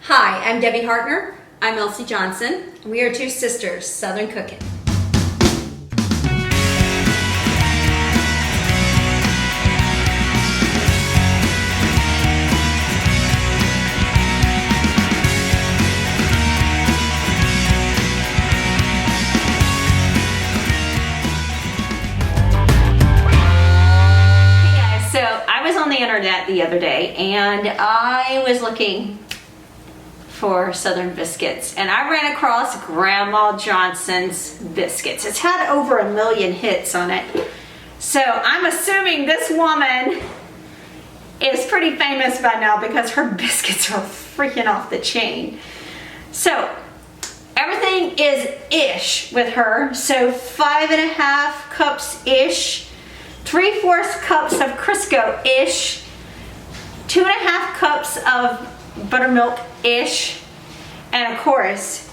Hi, I'm Debbie Hartner. I'm Elsie Johnson. We are two sisters, Southern Cooking. So I was on the internet the other day and I was looking for Southern biscuits and I ran across Grandma Johnson's biscuits. It's had over 1 million hits on it. So I'm assuming this woman is pretty famous by now because her biscuits are freaking off the chain. So everything is ish with her. So 5.5 cups ish. 3/4 cups of Crisco-ish, 2.5 cups of buttermilk-ish, and of course,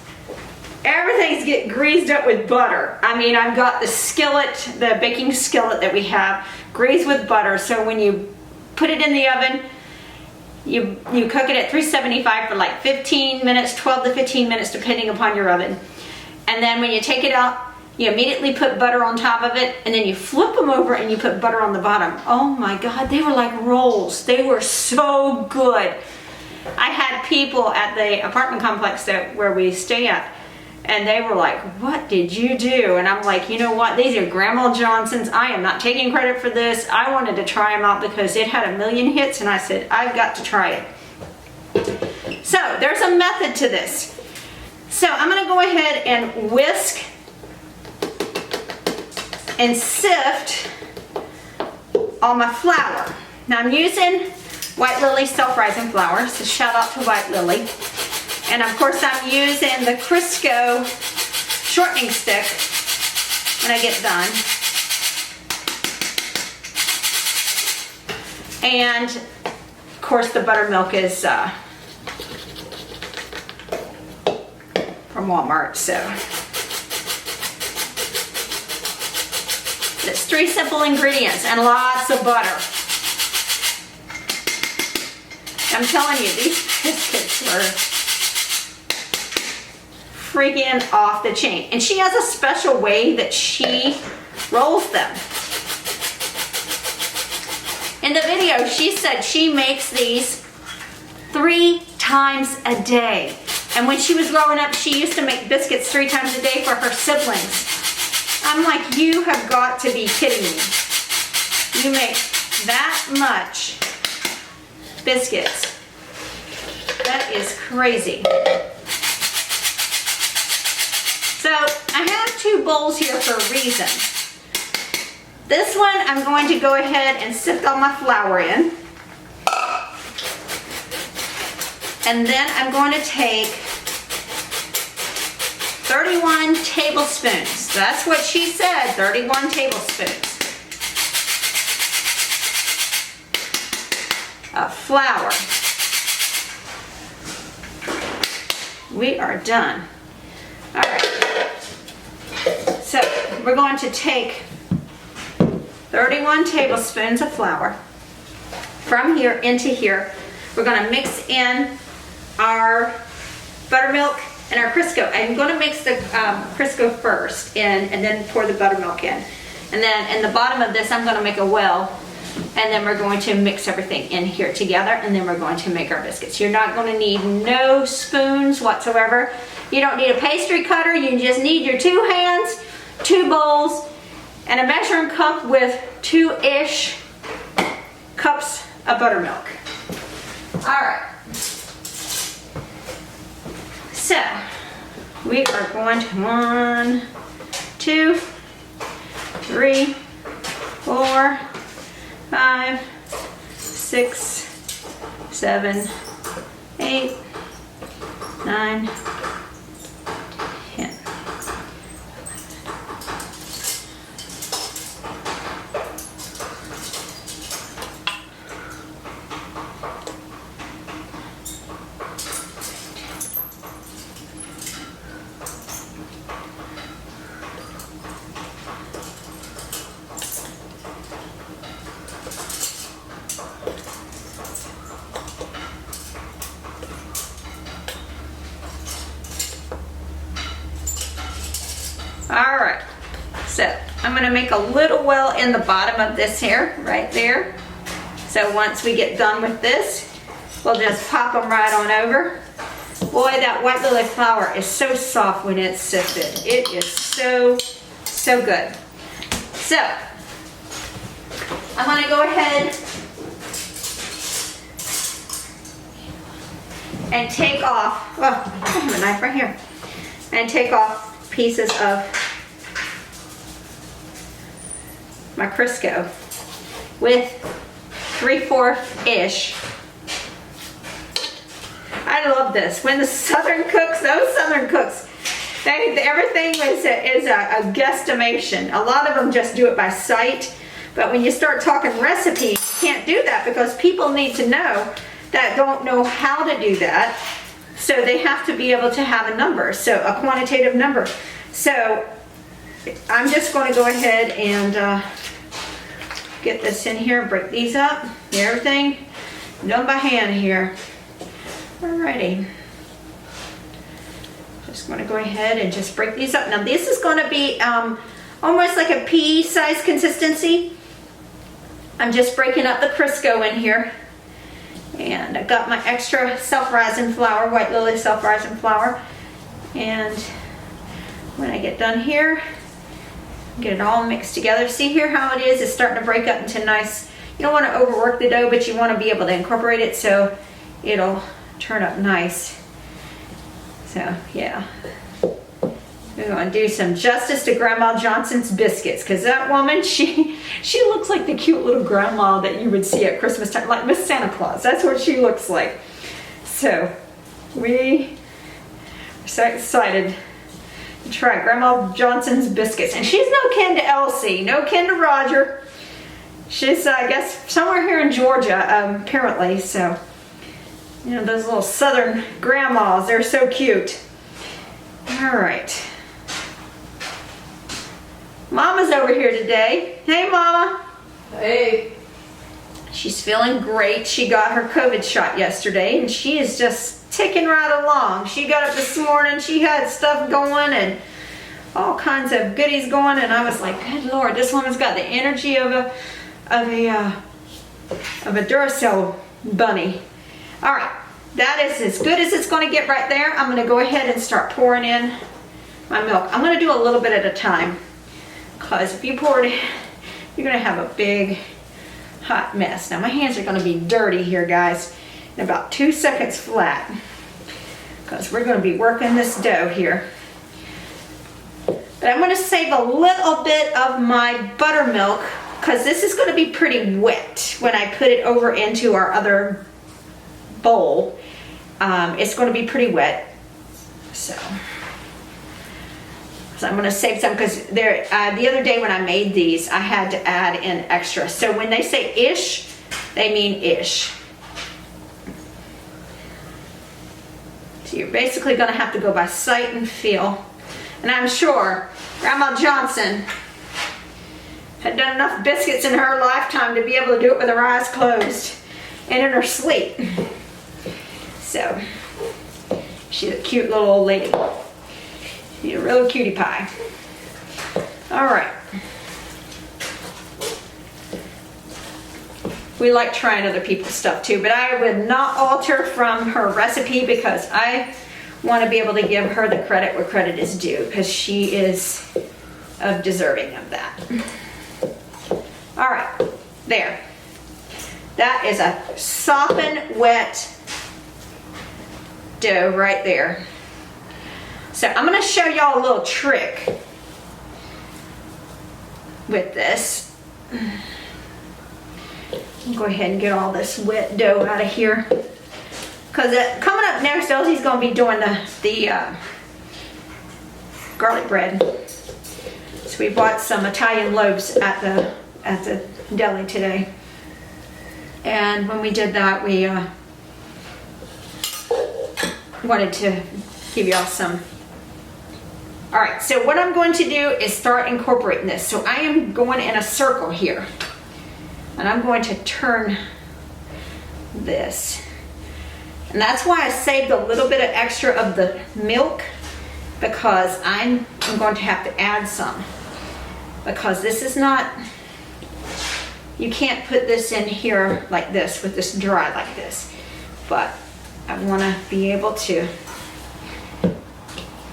everything's getting greased up with butter. I mean, I've got the skillet, the baking skillet that we have, greased with butter, so when you put it in the oven, you cook it at 375 for like 15 minutes, 12 to 15 minutes, depending upon your oven. And then when you take it out, you immediately put butter on top of it, and then you flip them over and you put butter on the bottom. Oh my God, they were like rolls. They were so good. I had people at the apartment complex where we stay at, and they were like, what did you do? And I'm like, you know what? These are Grandma Johnson's. I am not taking credit for this. I wanted to try them out because it had 1 million hits, and I said, I've got to try it. So there's a method to this. So I'm gonna go ahead and whisk and sift all my flour. Now I'm using White Lily self-rising flour, so shout out to White Lily. And of course I'm using the Crisco shortening stick when I get done. And of course the buttermilk is from Walmart, so. It's 3 simple ingredients and lots of butter. I'm telling you, these biscuits are freaking off the chain. And she has a special way that she rolls them. In the video, she said she makes these 3 times a day. And when she was growing up, she used to make biscuits 3 times a day for her siblings. I'm like, you have got to be kidding me. You make that much biscuits. That is crazy. So I have 2 bowls here for a reason. This one I'm going to go ahead and sift all my flour in. And then I'm going to take 31 tablespoons. That's what she said, 31 tablespoons of flour. We are done. All right. So we're going to take 31 tablespoons of flour from here into here. We're going to mix in our buttermilk and our Crisco. I'm going to mix the Crisco first and then pour the buttermilk in. And then in the bottom of this, I'm going to make a well, and then we're going to mix everything in here together, and then we're going to make our biscuits. You're not going to need no spoons whatsoever. You don't need a pastry cutter. You just need your 2 hands, 2 bowls, and a measuring cup with 2-ish cups of buttermilk. All right. So, we are going to 1, 2, 3, 4, 5, 6, 7, 8, 9, 10. So I'm gonna make a little well in the bottom of this here, right there. So once we get done with this, we'll just pop them right on over. Boy, that white lily flour is so soft when it's sifted. It is so, so good. So, I'm gonna go ahead and take off, well, I have a knife right here, and take off pieces of my Crisco with 3/4-ish. I love this. When the Southern cooks, those Southern cooks, everything is a guesstimation. A lot of them just do it by sight, but when you start talking recipes, you can't do that because people need to know that don't know how to do that. So they have to be able to have a number, so a quantitative number. So I'm just going to go ahead and get this in here, break these up, everything done by hand here. Alrighty. Just going to go ahead and just break these up. Now this is going to be almost like a pea size consistency. I'm just breaking up the Crisco in here. And I got my extra self-rising flour, white lily self-rising flour. And when I get done here, get it all mixed together. See here how it is? It's starting to break up into nice, you don't want to overwork the dough, but you want to be able to incorporate it so it'll turn up nice. So yeah, we're going to do some justice to Grandma Johnson's biscuits, because that woman, she looks like the cute little grandma that you would see at Christmas time, like Miss Santa Claus. That's what she looks like. So we are so excited to try Grandma Johnson's biscuits. And she's no kin to Elsie, no kin to Roger. She's, I guess, somewhere here in Georgia, apparently. So, you know, those little Southern grandmas, they're so cute. All right. Mama's over here today. Hey, Mama. Hey. She's feeling great. She got her COVID shot yesterday, and she is just ticking right along. She got up this morning. She had stuff going and all kinds of goodies going, and I was like, good Lord, this woman's got the energy of a Duracell bunny. All right, that is as good as it's going to get right there. I'm going to go ahead and start pouring in my milk. I'm going to do a little bit at a time, because if you pour it in, you're going to have a big hot mess. Now my hands are going to be dirty here, guys, in about 2 seconds flat, because we're going to be working this dough here. But I'm going to save a little bit of my buttermilk, because this is going to be pretty wet when I put it over into our other bowl. It's going to be pretty wet, so I'm going to save some, because the other day when I made these, I had to add in extra. So when they say ish, they mean ish. So you're basically going to have to go by sight and feel. And I'm sure Grandma Johnson had done enough biscuits in her lifetime to be able to do it with her eyes closed and in her sleep. So she's a cute little old lady. She's a real cutie pie. All right. We like trying other people's stuff too, but I would not alter from her recipe, because I want to be able to give her the credit where credit is due, because she is deserving of that. All right, there. That is a sopping wet dough right there. So I'm going to show y'all a little trick with this. I'll go ahead and get all this wet dough out of here, because coming up next, Elsie's going to be doing the garlic bread. So we bought some Italian loaves at the deli today, and when we did that, we wanted to give y'all some. All right, so what I'm going to do is start incorporating this. So I am going in a circle here, and I'm going to turn this. And that's why I saved a little bit of extra of the milk, because I'm going to have to add some. because this is not, you can't put this in here like this with this dry like this. But I want to be able to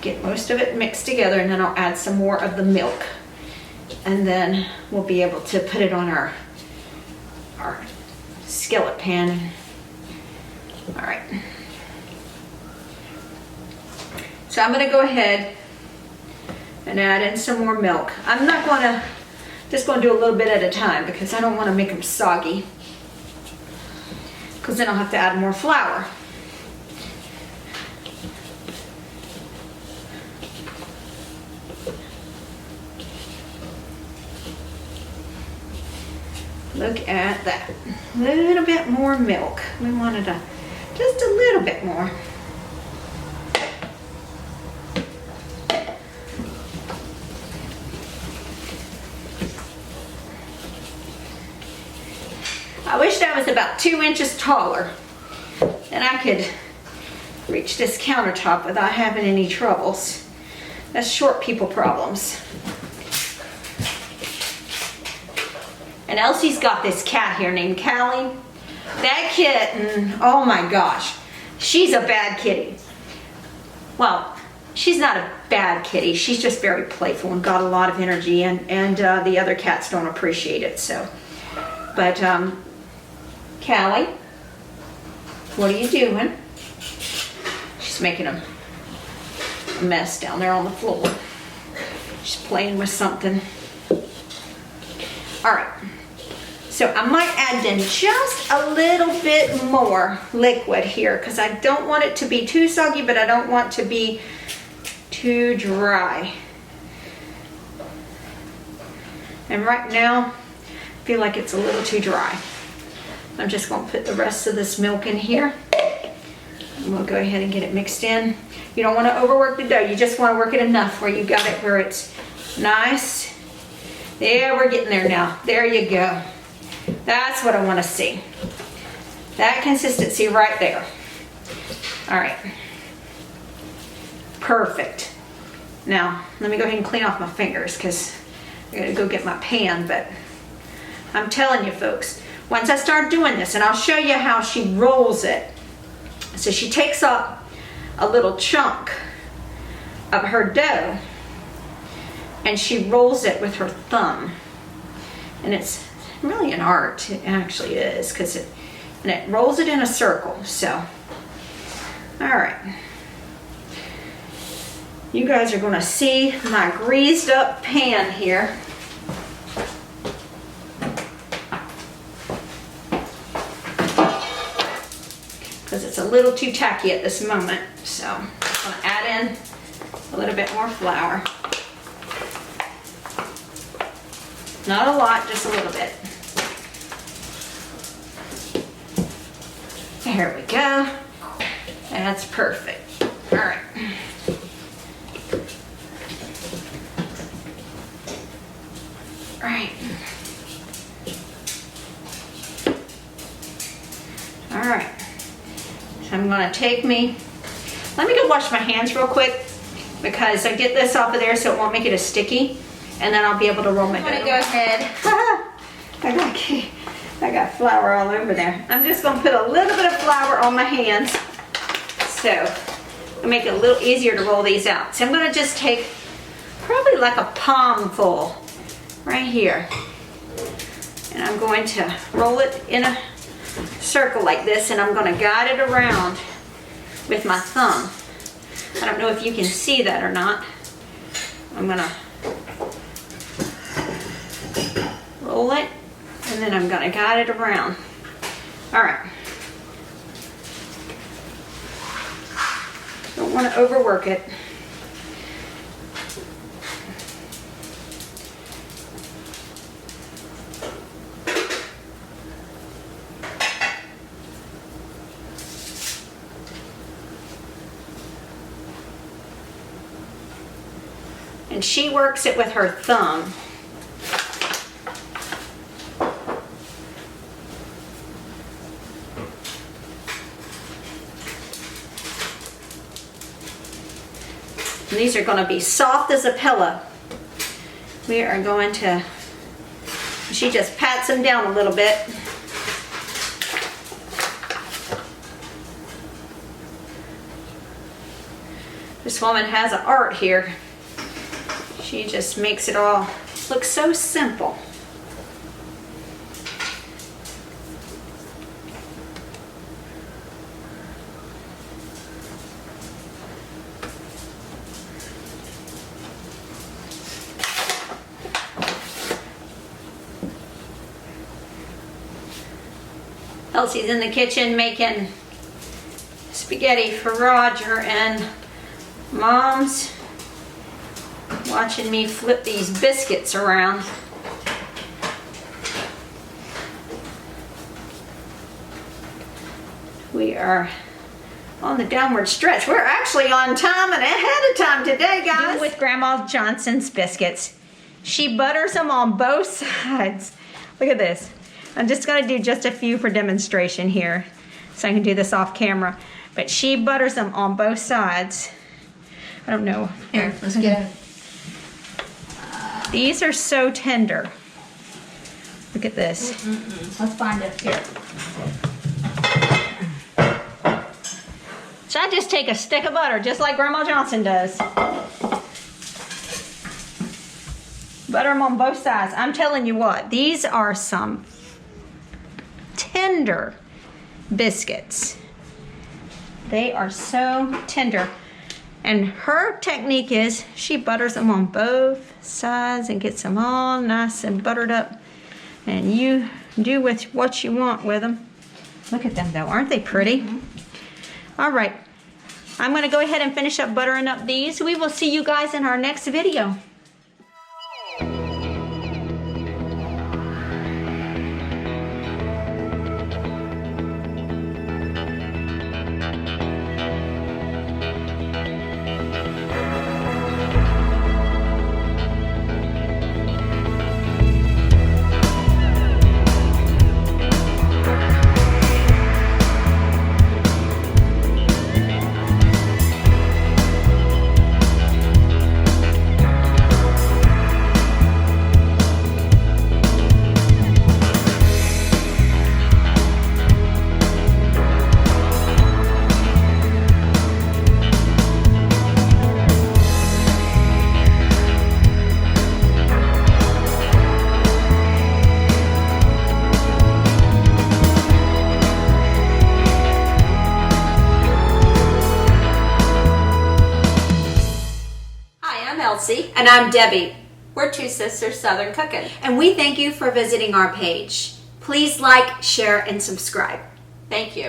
get most of it mixed together, and then I'll add some more of the milk. And then we'll be able to put it on our skillet pan. All right. So I'm going to go ahead and add in some more milk. I'm not going to, just going to do a little bit at a time because I don't want to make them soggy, because then I'll have to add more flour. Look at that. A little bit more milk. We wanted just a little bit more. I wish I was about 2 inches taller, and I could reach this countertop without having any troubles. That's short people problems. And Elsie's got this cat here named Callie. That kitten, oh my gosh, she's a bad kitty. Well, she's not a bad kitty. She's just very playful and got a lot of energy, and the other cats don't appreciate it. So, but Callie, what are you doing? She's making a mess down there on the floor. She's playing with something. All right. So I might add in just a little bit more liquid here, because I don't want it to be too soggy, but I don't want to be too dry. And right now, I feel like it's a little too dry. I'm just going to put the rest of this milk in here. And we'll go ahead and get it mixed in. You don't want to overwork the dough. You just want to work it enough where you got it where it's nice. There, we're getting there now. There you go. That's what I want to see. That consistency right there. All right. Perfect. Now, let me go ahead and clean off my fingers because I gotta go get my pan, but I'm telling you folks, once I start doing this, and I'll show you how she rolls it. So she takes up a little chunk of her dough and she rolls it with her thumb. And it's really an art, it actually is, because it rolls it in a circle. So, all right. You guys are going to see my greased up pan here. Because it's a little too tacky at this moment. So I'm going to add in a little bit more flour. Not a lot, just a little bit. There we go. That's perfect. All right. Right. All right. So I'm going to take let me go wash my hands real quick because I get this off of there so it won't make it as sticky, and then I'll be able to roll my dough. I'm going to go ahead. I got flour all over there. I'm just going to put a little bit of flour on my hands so it'll make it a little easier to roll these out. So I'm going to just take probably like a palm full right here, and I'm going to roll it in a circle like this, and I'm going to guide it around with my thumb. I don't know if you can see that or not. I'm going to roll it, and then I'm going to guide it around. All right. Don't want to overwork it. And she works it with her thumb. And these are going to be soft as a pillow. we are going to, she just pats them down a little bit. This woman has an art here. She just makes it all look so simple. Elsie's in the kitchen making spaghetti for Roger, and Mom's watching me flip these biscuits around. We are on the downward stretch. We're actually on time and ahead of time today, guys. With Grandma Johnson's biscuits. She butters them on both sides. Look at this. I'm just gonna do just a few for demonstration here, so I can do this off camera. But she butters them on both sides. I don't know. Here, let's get it. These are so tender. Look at this. Let's find it. Here. So I just take a stick of butter, just like Grandma Johnson does. Butter them on both sides. I'm telling you what, these are some tender biscuits. They are so tender. And her technique is she butters them on both sides and gets them all nice and buttered up. And you do with what you want with them. Look at them though, aren't they pretty? All right, I'm gonna go ahead and finish up buttering up these. We will see you guys in our next video. And I'm Debbie. We're Two Sisters Southern Cooking. And we thank you for visiting our page. Please like, share, and subscribe. Thank you.